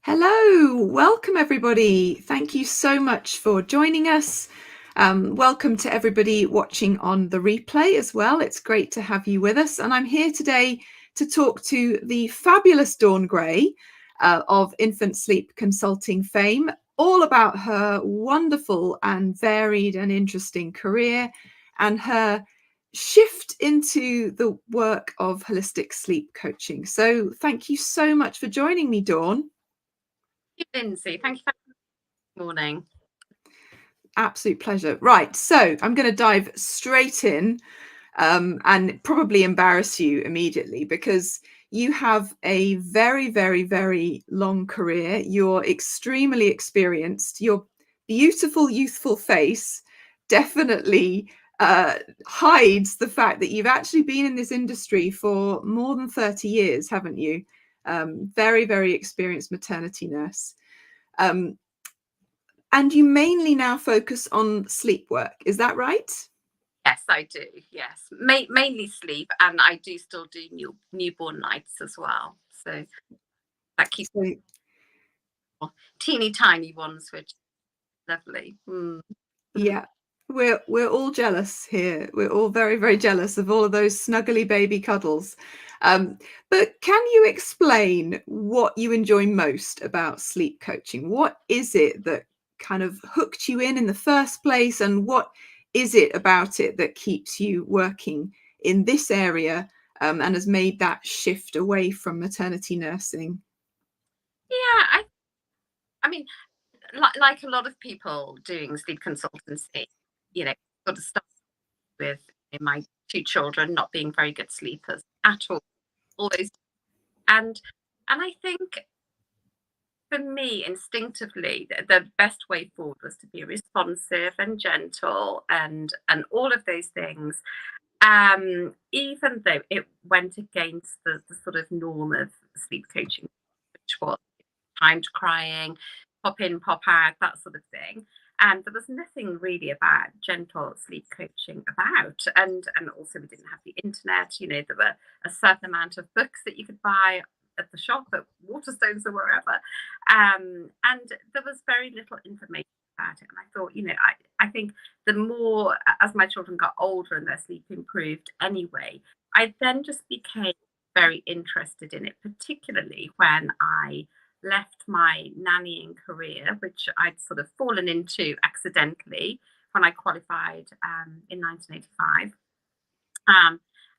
Hello, welcome everybody. Thank you so much for joining us. Welcome to everybody watching on the replay as well. It's great to have you with us. And I'm here today to talk to the fabulous Dawn Gray of infant sleep consulting fame, all about her wonderful and varied and interesting career and her shift into the work of holistic sleep coaching. So thank you so much for joining me, Dawn. Lyndsey, thank you for the morning. Absolute pleasure. Right, so I'm going to dive straight in and probably embarrass you immediately because you have a very, very, very long career. You're extremely experienced. Your beautiful, youthful face definitely hides the fact that you've actually been in this industry for more than 30 years, haven't you? Very, very experienced maternity nurse. And you mainly now focus on sleep work, is that right? Yes, I do. Yes, mainly sleep, and I do still do newborn nights as well. So that keeps teeny tiny ones, which is lovely. Yeah, we're all jealous here. We're all very, very jealous of all of those snuggly baby cuddles. But can you explain what you enjoy most about sleep coaching? What is it that kind of hooked you in the first place, and what is it about it that keeps you working in this area and has made that shift away from maternity nursing? Yeah, I mean, like a lot of people doing sleep consultancy, sort of start with my two children not being very good sleepers at all those, and I think for me, instinctively, the best way forward was to be responsive and gentle and all of those things. Even though it went against the sort of norm of sleep coaching, which was timed crying, pop in, pop out, that sort of thing. And there was nothing really about gentle sleep coaching about. And also we didn't have the internet, there were a certain amount of books that you could buy at the shop at Waterstones or wherever. And there was very little information about it. And I thought, I think the more as my children got older and their sleep improved anyway, I then just became very interested in it, particularly when I left my nannying career, which I'd sort of fallen into accidentally when I qualified in 1985.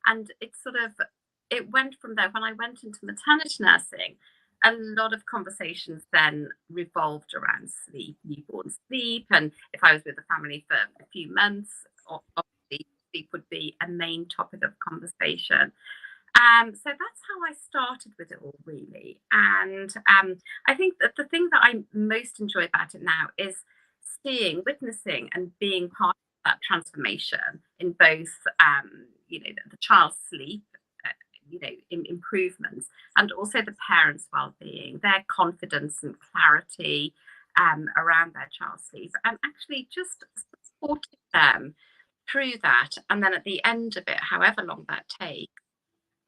And it went from there. When I went into maternity nursing, a lot of conversations then revolved around sleep, newborn sleep, and if I was with the family for a few months, obviously sleep would be a main topic of conversation. So that's how I started with it all, really. And I think that the thing that I most enjoy about it now is witnessing, and being part of that transformation in both, the child's sleep, improvements, and also the parents' well-being, their confidence and clarity around their child's sleep, and actually just supporting them through that. And then at the end of it, however long that takes,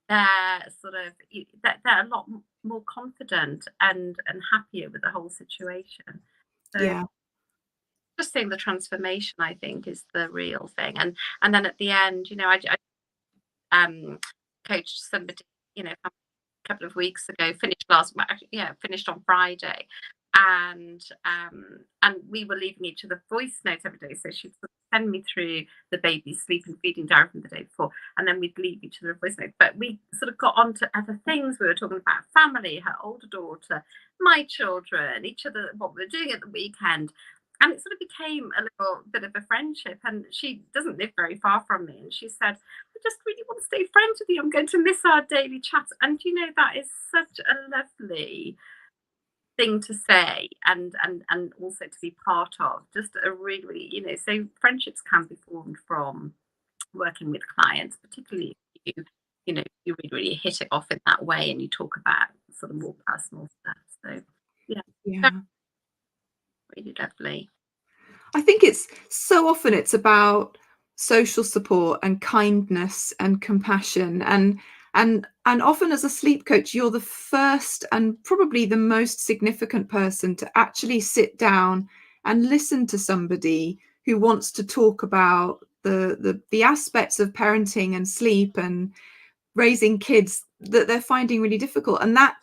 they're a lot more confident and happier with the whole situation. So Yeah. just seeing the transformation, I think, is the real thing. And then at the end, I coached somebody, a couple of weeks ago, finished on Friday, and we were leaving each other voice notes every day. So she'd sort of send me through the baby's sleep and feeding diary from the day before, and then we'd leave each other a voice note. But we sort of got on to other things. We were talking about family, her older daughter, my children, each other, what we were doing at the weekend. And it sort of became a little bit of a friendship. And she doesn't live very far from me. And she said, I just really want to stay friends with you. I'm going to miss our daily chats. And that is such a lovely thing to say, and also to be part of. Just a really, really, so friendships can be formed from working with clients, particularly if you really, really hit it off in that way and you talk about sort of more personal stuff. So Yeah. really lovely. I think it's so often it's about social support and kindness and compassion. And And often as a sleep coach, you're the first and probably the most significant person to actually sit down and listen to somebody who wants to talk about the aspects of parenting and sleep and raising kids that they're finding really difficult. And that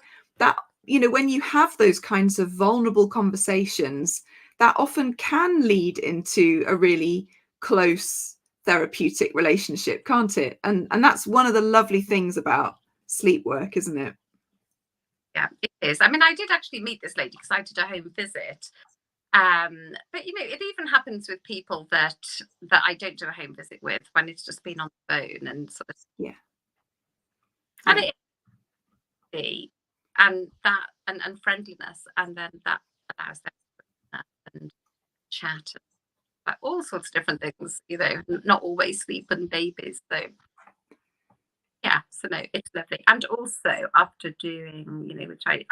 when you have those kinds of vulnerable conversations, that often can lead into a really close therapeutic relationship, can't it? And that's one of the lovely things about sleep work, isn't it? Yeah, it is. I mean, I did actually meet this lady because I did a home visit. But it even happens with people that I don't do a home visit with, when it's just been on the phone and sort of, Yeah. and Yeah. and friendliness, and then that allows them to and chat about all sorts of different things, not always sleep and babies. So yeah, so no, it's lovely. And also, after doing, which I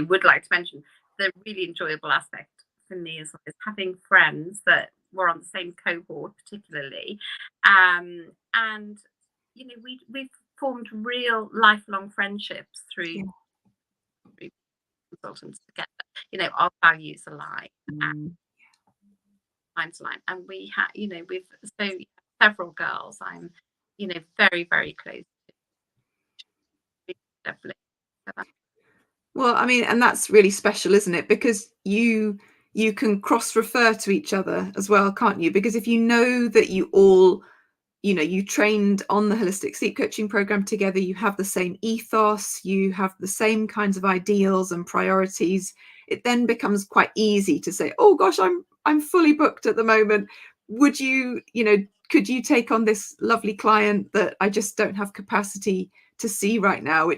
would like to mention, the really enjoyable aspect for me as well is having friends that were on the same cohort, particularly, and we've formed real lifelong friendships through consultants together. Our values align, and times align, and we have, we've so several girls I'm, very very close to, definitely. Well, I mean, and that's really special, isn't it? Because you can cross refer to each other as well, can't you? Because if you know that you all, you trained on the holistic sleep coaching program together, you have the same ethos, you have the same kinds of ideals and priorities, it then becomes quite easy to say, oh gosh, I'm fully booked at the moment. Would you, could you take on this lovely client that I just don't have capacity to see right now,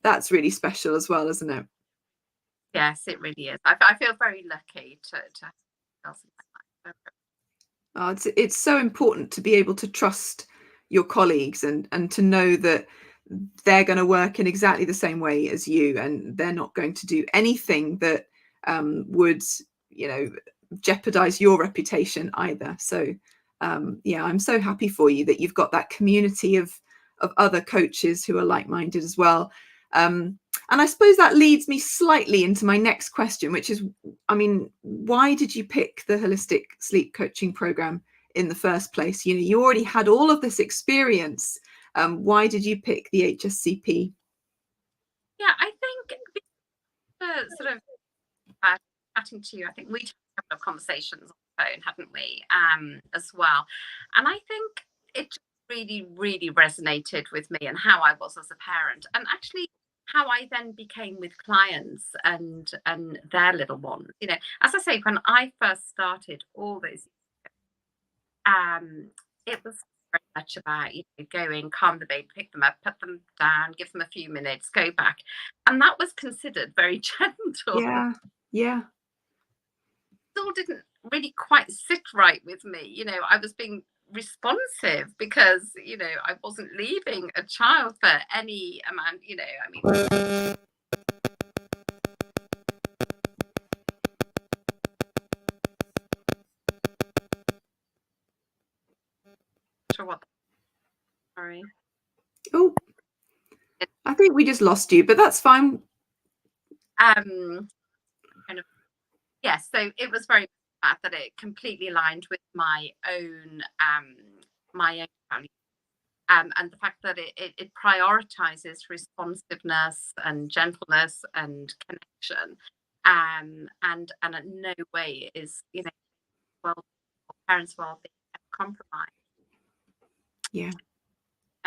that's really special as well, isn't it? Yes, it really is. I feel very lucky to have girls in my life. Oh, it's so important to be able to trust your colleagues and to know that they're going to work in exactly the same way as you, and they're not going to do anything that would, jeopardize your reputation either. So yeah, I'm so happy for you that you've got that community of other coaches who are like-minded as well. And I suppose that leads me slightly into my next question, which is, I mean, why did you pick the holistic sleep coaching program in the first place? You already had all of this experience. Why did you pick the HSCP? Yeah, I think sort of chatting to you, I think we had a couple of conversations on the phone, hadn't we, as well. And I think it just really, really resonated with me and how I was as a parent, and actually how I then became with clients and their little ones. As I say, when I first started all those, it was very much about going, calm the baby, pick them up, put them down, give them a few minutes, go back, and that was considered very gentle. Yeah, yeah. Still didn't really quite sit right with me. I was being responsive because, I wasn't leaving a child for any amount, I mean. Sure what, sorry. Oh, I think we just lost you, but that's fine. Kind of, yes, so it was very bad that it completely aligned with my own value. And the fact that it prioritizes responsiveness and gentleness and connection, and in no way is, well, parents' well-being compromised. Yeah.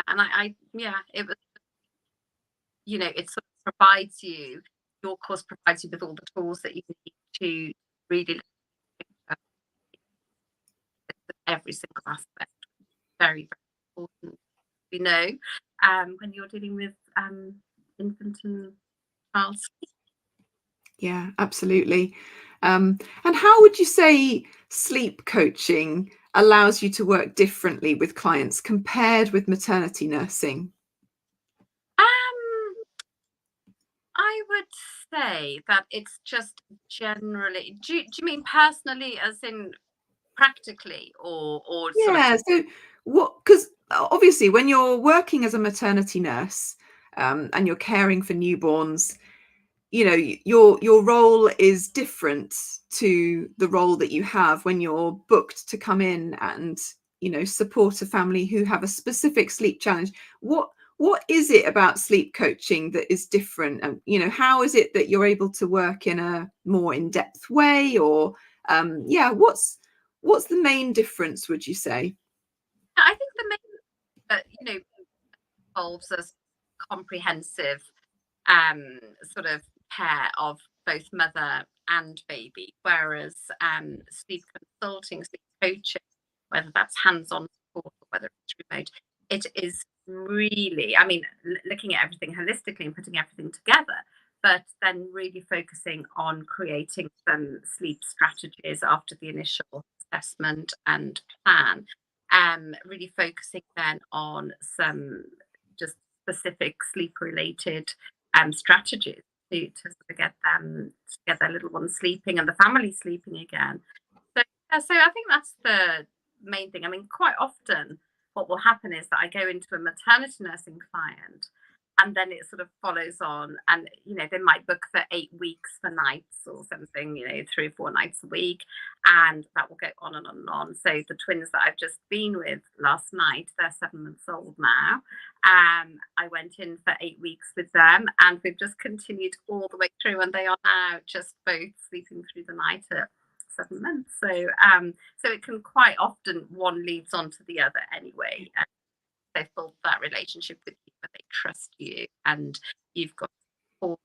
And yeah, it was, it sort of provides you, your course provides you with all the tools that you need to really look at every single aspect. Very, very important. We know when you're dealing with infant and child sleep. Yeah, absolutely. And how would you say sleep coaching allows you to work differently with clients compared with maternity nursing? I would say that it's just generally. Do you mean personally, as in practically, or sort of? Yeah. So what? Because obviously, when you're working as a maternity nurse, and you're caring for newborns, your role is different to the role that you have when you're booked to come in and support a family who have a specific sleep challenge. What is it about sleep coaching that is different, and how is it that you're able to work in a more in-depth way, or what's the main difference, would you say? I think the main involves a comprehensive sort of care of both mother and baby, whereas sleep consulting, sleep coaching, whether that's hands-on support or whether it's remote, it is really, I mean, looking at everything holistically and putting everything together, but then really focusing on creating some sleep strategies after the initial assessment and plan. Really focusing then on some just specific sleep related strategies to sort of get them to get their little ones sleeping and the family sleeping again. So I think that's the main thing. I mean, quite often what will happen is that I go into a maternity nursing client and then it sort of follows on, and they might book for 8 weeks for nights or something, 3 or 4 nights a week, and that will go on and on and on. So the twins that I've just been with last night, they're 7 months old now. I went in for 8 weeks with them, and we've just continued all the way through, and they are now just both sleeping through the night at 7 months. So it can quite often, one leads on to the other anyway. They've built that relationship with you, but they trust you, and you've got support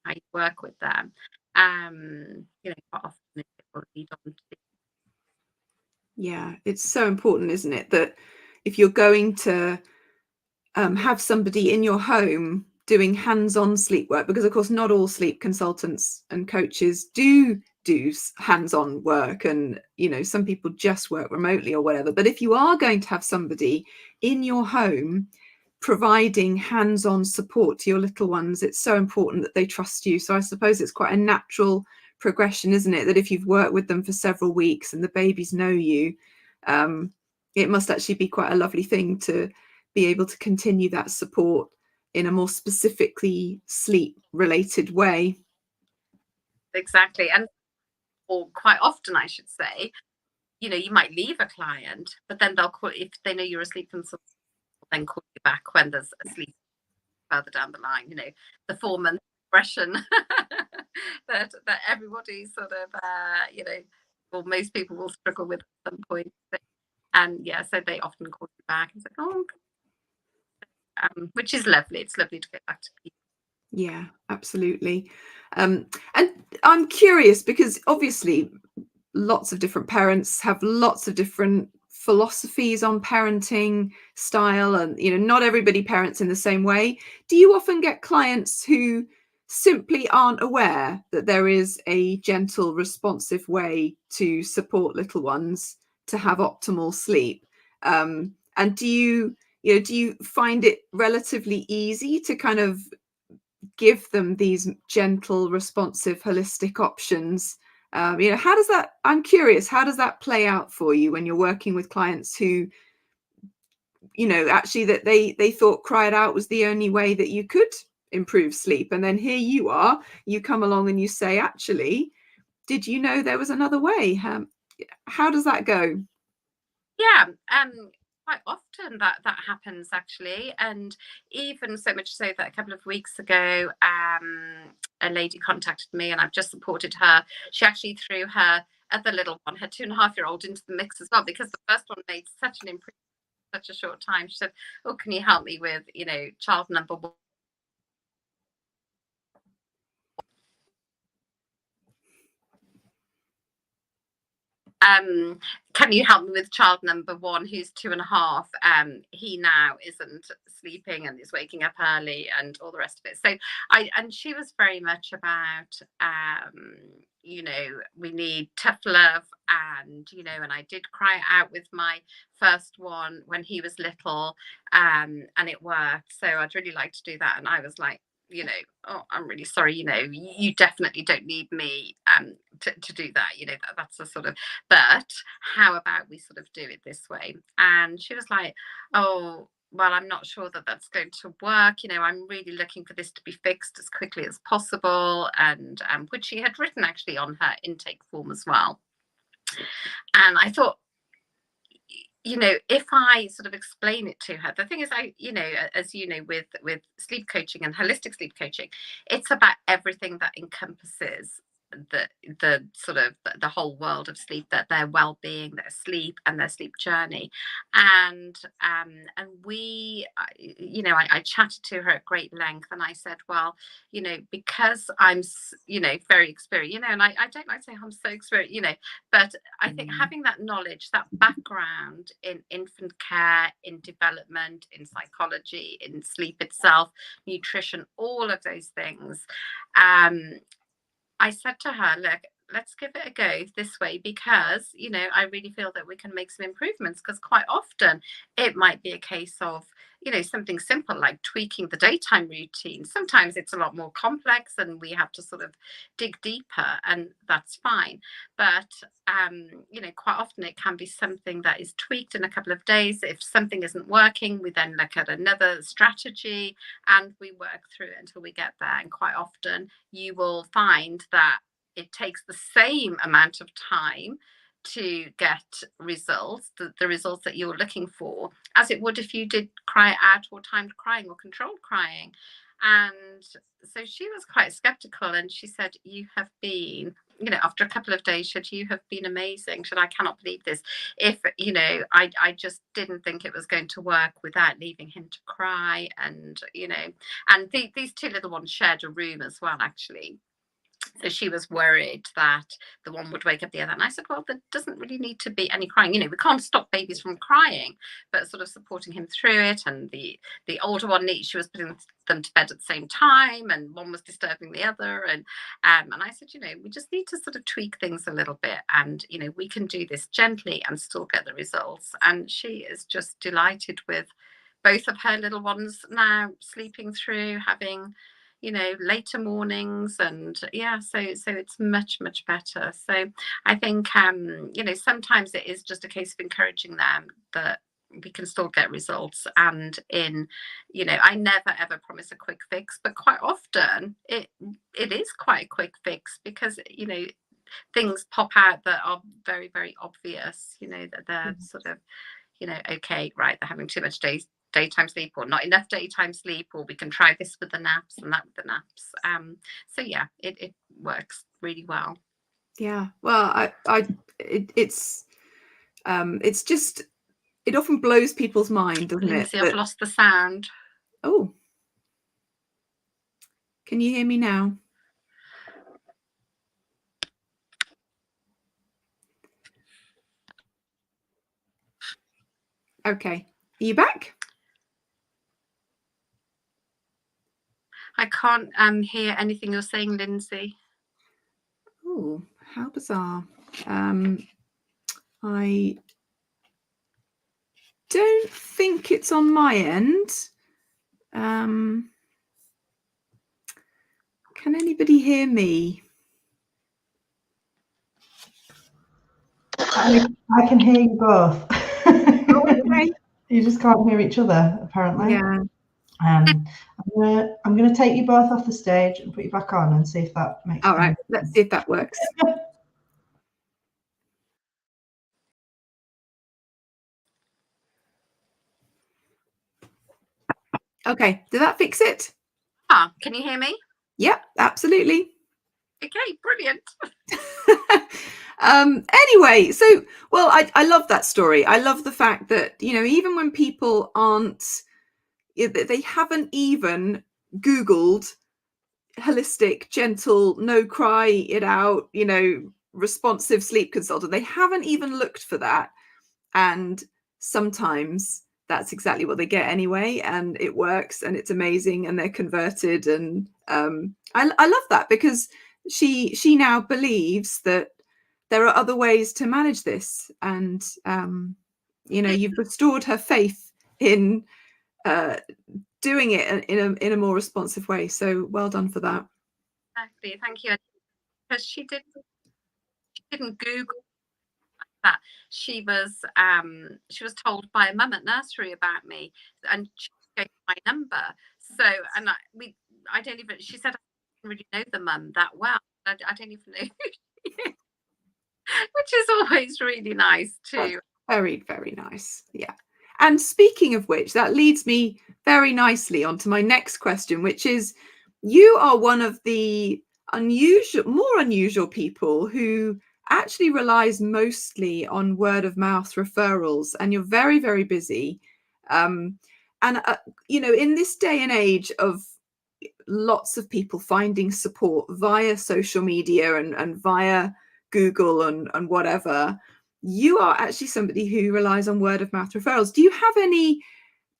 how you work with them. Quite often it will lead on to. Yeah, it's so important, isn't it, that if you're going to have somebody in your home doing hands-on sleep work, because of course not all sleep consultants and coaches do hands-on work, and some people just work remotely or whatever, but if you are going to have somebody in your home providing hands-on support to your little ones, it's so important that they trust you. So I suppose it's quite a natural progression, isn't it, that if you've worked with them for several weeks and the babies know you, it must actually be quite a lovely thing to be able to continue that support in a more specifically sleep related way. Exactly. And or quite often, I should say, you might leave a client, but then they'll call if they know you're a sleep consultant, then call you back when there's a sleep further down the line, the 4 month progression that everybody sort of or most people will struggle with at some point. And so they often call you back and say, oh, which is lovely. It's lovely to get back to people. Yeah, absolutely. And I'm curious, because obviously lots of different parents have lots of different philosophies on parenting style, and not everybody parents in the same way. Do you often get clients who simply aren't aware that there is a gentle, responsive way to support little ones to have optimal sleep? And do you find it relatively easy to kind of give them these gentle, responsive, holistic options? How does that, I'm curious, how does that play out for you when you're working with clients who, actually that they thought cry it out was the only way that you could improve sleep, and then here you come along and you say, actually, did you know there was another way? How does that go? Yeah, quite often that happens actually, and even so much so that a couple of weeks ago, a lady contacted me, and I've just supported her. She actually threw her other little one, her 2.5-year-old, into the mix as well, because the first one made such an improvement in such a short time. She said, "Oh, can you help me with child number one?" Can you help me with child number one, who's 2.5? He now isn't sleeping and is waking up early and all the rest of it. So and she was very much about, we need tough love, and and I did cry out with my first one when he was little, and it worked. So I'd really like to do that. And I was like, you know, oh, I'm really sorry, you know, you definitely don't need me to do that, you know, that's a sort of, but how about we sort of do it this way? And she was like, oh, well, I'm not sure that that's going to work. You know, I'm really looking for this to be fixed as quickly as possible. And which she had written actually on her intake form as well. And I thought, you know, if I sort of explain it to her, the thing is, you know, as you know, with sleep coaching and holistic sleep coaching, it's about everything that encompasses the sort of the whole world of sleep, that their well-being, their sleep, and their sleep journey. And we, you know, I chatted to her at great length, and I said, well, you know, because I'm, you know, very experienced, you know, and I don't like to say I'm so experienced, you know, but I think having that knowledge, that background in infant care, in development, in psychology, in sleep itself, nutrition, all of those things, I said to her, look, let's give it a go this way, because, you know, I really feel that we can make some improvements, because quite often it might be a case of, you know, something simple like tweaking the daytime routine. Sometimes it's a lot more complex and we have to sort of dig deeper, and that's fine. But you know, quite often it can be something that is tweaked in a couple of days. If something isn't working, we then look at another strategy and we work through it until we get there. And quite often you will find that it takes the same amount of time to get results, the results that you're looking for, as it would if you did cry out or timed crying or controlled crying. And so she was quite skeptical, and she said, you have been, you know, after a couple of days, said, you have been amazing. Said, I cannot believe this. If, you know, I just didn't think it was going to work without leaving him to cry. And, you know, and these two little ones shared a room as well, actually. So she was worried that the one would wake up the other. And I said, well, there doesn't really need to be any crying. You know, we can't stop babies from crying, but sort of supporting him through it. And the older one, she was putting them to bed at the same time, and one was disturbing the other. And I said, you know, we just need to sort of tweak things a little bit. And, you know, we can do this gently and still get the results. And she is just delighted with both of her little ones now sleeping through, having, you know, later mornings, and yeah, so it's much better. So I think you know, sometimes it is just a case of encouraging them that we can still get results. And in, you know, I never ever promise a quick fix, but quite often it is quite a quick fix, because, you know, things pop out that are very obvious, you know, that they're sort of, you know, okay, right, they're having too much daytime sleep, or not enough daytime sleep, or we can try this with the naps and that with the naps. So yeah, it works really well. Yeah, well, it's just, it often blows people's mind, doesn't Lyndsey, it? I've lost the sound. Oh, can you hear me now? Okay, are you back? I can't hear anything you're saying, Lyndsey. Oh, how bizarre. I don't think it's on my end. Can anybody hear me? I can hear you both. Oh, okay. You just can't hear each other, apparently. Yeah. I'm gonna take you both off the stage and put you back on and see if that makes All right, let's see if that works. Okay, did that fix it? Can you hear me? Yep, absolutely. Okay, brilliant. Anyway, so, well, I love that story. I love the fact that, you know, even when people aren't, they haven't even Googled holistic, gentle, no cry it out, you know, responsive sleep consultant. They haven't even looked for that. And sometimes that's exactly what they get anyway, and it works, and it's amazing, and they're converted. And I love that, because she now believes that there are other ways to manage this. And you know, you've restored her faith in doing it in a more responsive way. So well done for that. Exactly, thank you. Because she didn't Google that. She was told by a mum at nursery about me, and she gave my number. So, and I don't even. She said I didn't really know the mum that well. I don't even know who she is, which is always really nice too. Very, very nice. Yeah. And speaking of which, that leads me very nicely onto my next question, which is, you are one of the more unusual people who actually relies mostly on word of mouth referrals, and you're very, very busy. And in this day and age of lots of people finding support via social media and via Google and whatever, you are actually somebody who relies on word of mouth referrals. Do you have any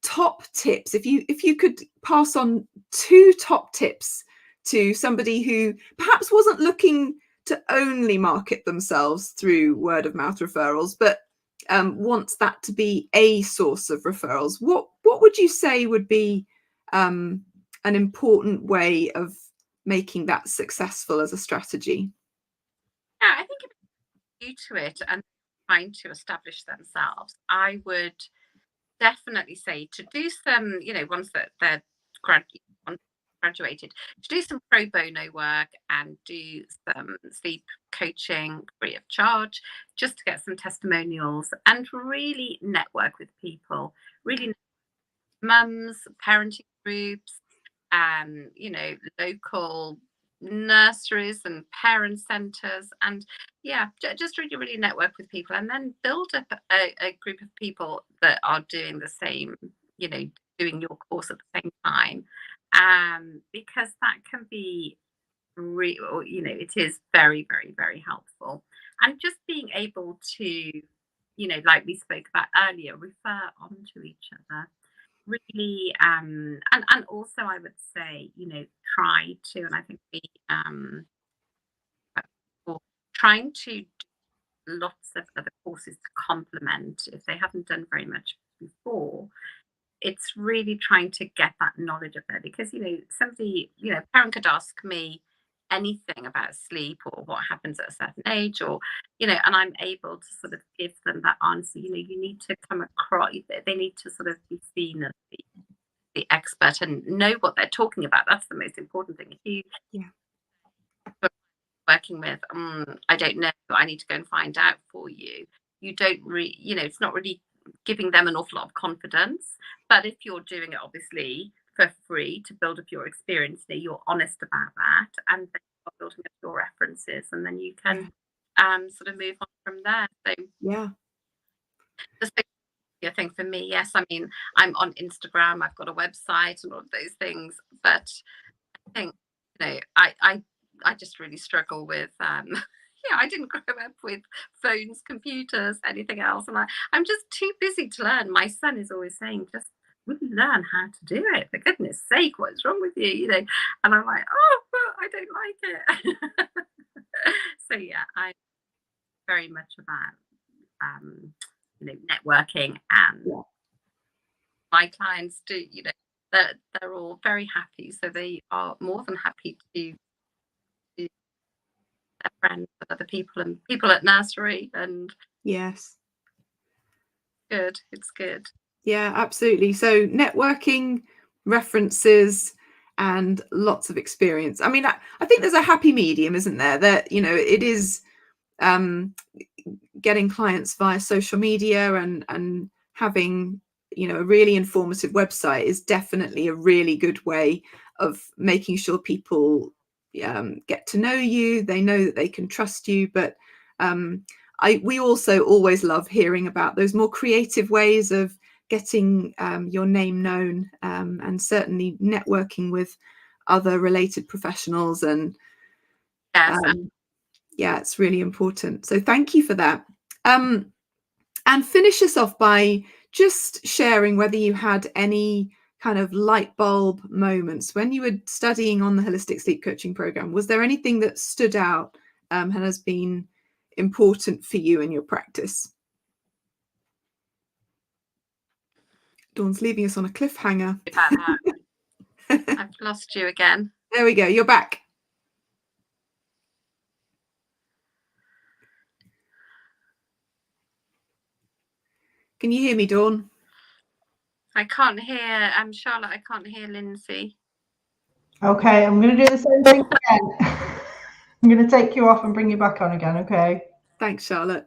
top tips? If you could pass on 2 top tips to somebody who perhaps wasn't looking to only market themselves through word of mouth referrals, but wants that to be a source of referrals, what would you say would be an important way of making that successful as a strategy? Yeah, I think if they're new to it and trying to establish themselves, I would definitely say to do some, once that they're graduated, to do some pro bono work and do some sleep coaching free of charge, just to get some testimonials and really network with people, really mums, parenting groups, local nurseries and parent centres, and just really, really network with people, and then build up a group of people that are doing the same, doing your course at the same time, because that can be real, it is very, very, very helpful. And just being able to, like we spoke about earlier, refer on to each other. Really, and also I would say, try to, and I think trying to do lots of other courses to complement if they haven't done very much before. It's really trying to get that knowledge up there, because somebody, a parent could ask me anything about sleep or what happens at a certain age, or and I'm able to sort of give them that answer. You need to come across, they need to sort of be seen as the expert and know what they're talking about. That's the most important thing. If you working with, I don't know, I need to go and find out for you, you don't really, it's not really giving them an awful lot of confidence. But if you're doing it obviously for free to build up your experience, you're honest about that, and then you're building up your references, and then you can sort of move on from there. So the social thing for me, yes, I mean, I'm on Instagram, I've got a website and all of those things, but I think, I just really struggle with I didn't grow up with phones, computers, anything else, and I'm just too busy to learn. My son is always saying, just really learn how to do it, for goodness sake, what's wrong with you, and I'm like, oh, I don't like it. So I'm very much about networking, and my clients do, they're all very happy, so they are more than happy to do their friends and other people and people at nursery. And yes, it's good. Yeah, absolutely. So networking, references, and lots of experience. I mean, I think there's a happy medium, isn't there? That it is getting clients via social media and having a really informative website is definitely a really good way of making sure people get to know you. They know that they can trust you. But we also always love hearing about those more creative ways of getting your name known, and certainly networking with other related professionals. And it's really important. So thank you for that. And finish us off by just sharing whether you had any kind of light bulb moments when you were studying on the holistic sleep coaching program. Was there anything that stood out and has been important for you in your practice? Dawn's leaving us on a cliffhanger. About that. I've lost you again. There we go. You're back. Can you hear me, Dawn? I can't hear. Charlotte, I can't hear Lyndsey. Okay, I'm going to do the same thing again. I'm going to take you off and bring you back on again, okay? Thanks, Charlotte.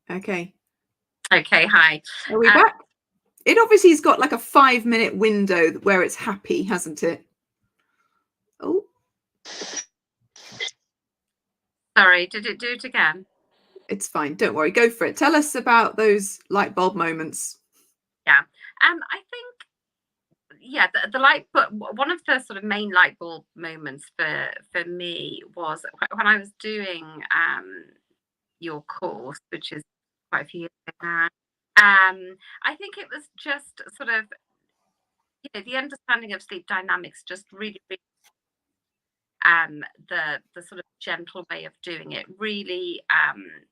Okay. Okay, hi. Are we back? It obviously has got like a 5-minute window where it's happy, hasn't it? Oh. Sorry, did it do it again? It's fine. Don't worry. Go for it. Tell us about those light bulb moments. Yeah. I think, yeah, the light, but one of the sort of main light bulb moments for me was when I was doing your course, which is quite a few years ago now. I think it was just sort of, you know, the understanding of sleep dynamics just really the sort of gentle way of doing it, really,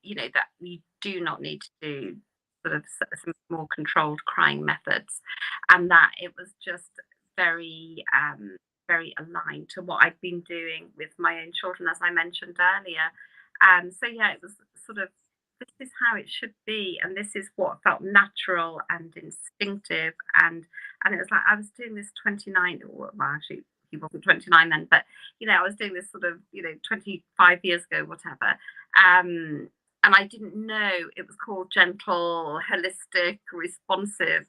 you know, that you do not need to do sort of some more controlled crying methods, and that it was just very very aligned to what I'd been doing with my own children, as I mentioned earlier. So yeah, it was sort of, this is how it should be, and this is what felt natural and instinctive, and it was like I was doing this 29, well, actually he wasn't 29 then, but you know, I was doing this sort of, you know, 25 years ago, whatever. And I didn't know it was called gentle, holistic, responsive,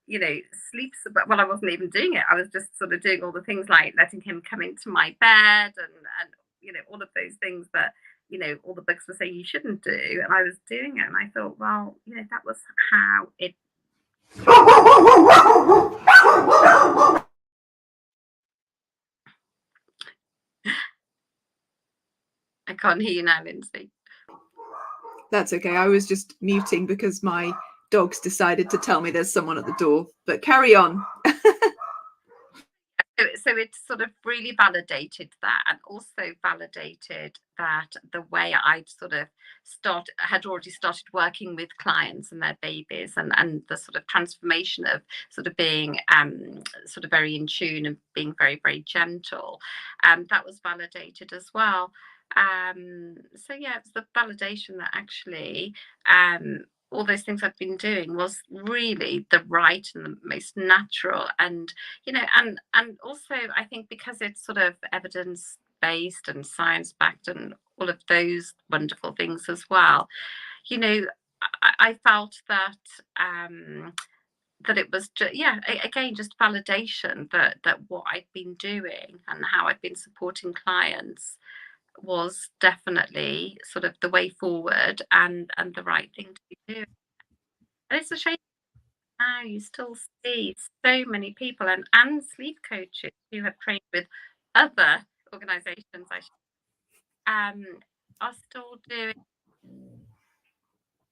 you know, sleep. But well, I wasn't even doing it. I was just sort of doing all the things like letting him come into my bed and you know, all of those things that, you know, all the books were saying you shouldn't do. And I was doing it. And I thought, well, you know, that was how it. I can't hear you now, Lyndsey. That's okay. I was just muting because my dogs decided to tell me there's someone at the door. But carry on. So it sort of really validated that, and also validated that the way I'd sort of had already started working with clients and their babies, and the sort of transformation of sort of being sort of very in tune and being very, very gentle. That was validated as well. So yeah, it's the validation that actually all those things I've been doing was really the right and the most natural, and you know, and also I think because it's sort of evidence based and science backed and all of those wonderful things as well, you know, I felt that that it was just, yeah, again, just validation that what I'd been doing and how I'd been supporting clients was definitely sort of the way forward and the right thing to be doing. And it's a shame now you still see so many people and sleep coaches who have trained with other organizations are still doing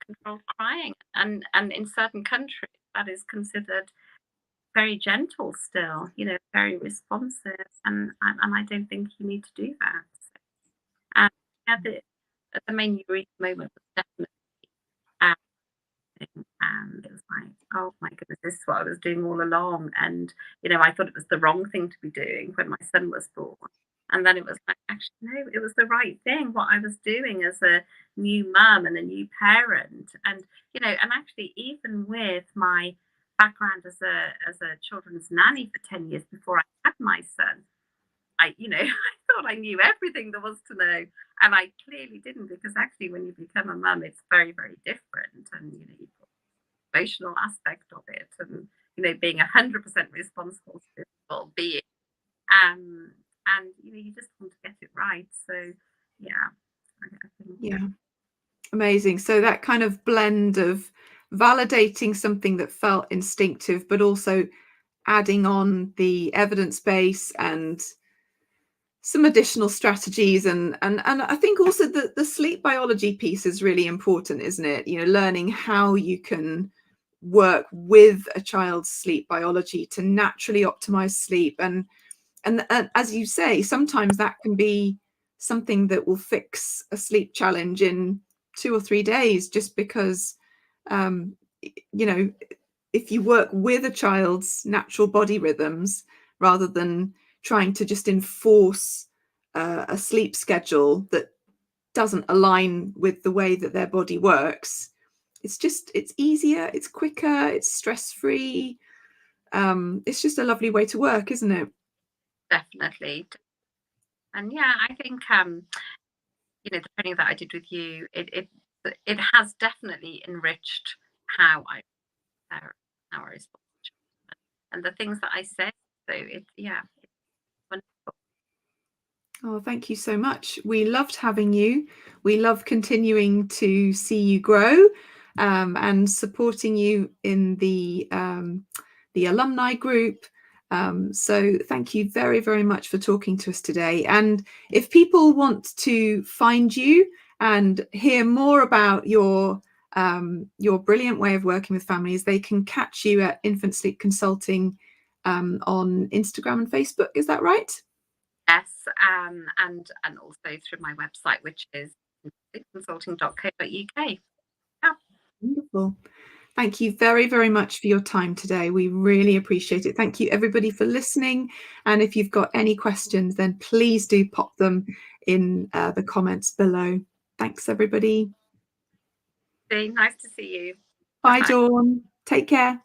controlled crying, and in certain countries that is considered very gentle still, you know, very responsive, and I don't think you need to do that. Yeah, the main eureka moment was definitely, it was like, oh my goodness, this is what I was doing all along. And, you know, I thought it was the wrong thing to be doing when my son was born. And then it was like, actually, no, it was the right thing, what I was doing as a new mum and a new parent. And, you know, and actually, even with my background as a children's nanny for 10 years before I had my son, you know, I thought I knew everything there was to know, and I clearly didn't, because actually when you become a mum, it's very, very different. And, you know, you've got the emotional aspect of it, and, you know, being 100% responsible for this well-being. And, you know, you just want to get it right. So, yeah. I think, yeah. Amazing. So that kind of blend of validating something that felt instinctive, but also adding on the evidence base and some additional strategies, and I think also the sleep biology piece is really important, isn't it? You know, learning how you can work with a child's sleep biology to naturally optimize sleep, and as you say, sometimes that can be something that will fix a sleep challenge in 2 or 3 days, just because, you know, if you work with a child's natural body rhythms rather than trying to just enforce a sleep schedule that doesn't align with the way that their body works, it's easier, it's quicker, it's stress-free. It's just a lovely way to work, isn't it? Definitely. And yeah, I think you know, the training that I did with you, it has definitely enriched how I respond to children and the things that I say. So it's wonderful. Oh, thank you so much. We loved having you. We love continuing to see you grow, and supporting you in the alumni group. So thank you very, very much for talking to us today. And if people want to find you and hear more about your brilliant way of working with families, they can catch you at Infant Sleep Consulting on Instagram and Facebook. Is that right? Yes, and also through my website, which is consulting.co.uk. Yeah. Wonderful. Thank you very, very much for your time today. We really appreciate it. Thank you, everybody, for listening. And if you've got any questions, then please do pop them in the comments below. Thanks, everybody. Nice to see you. Bye, Dawn. Take care.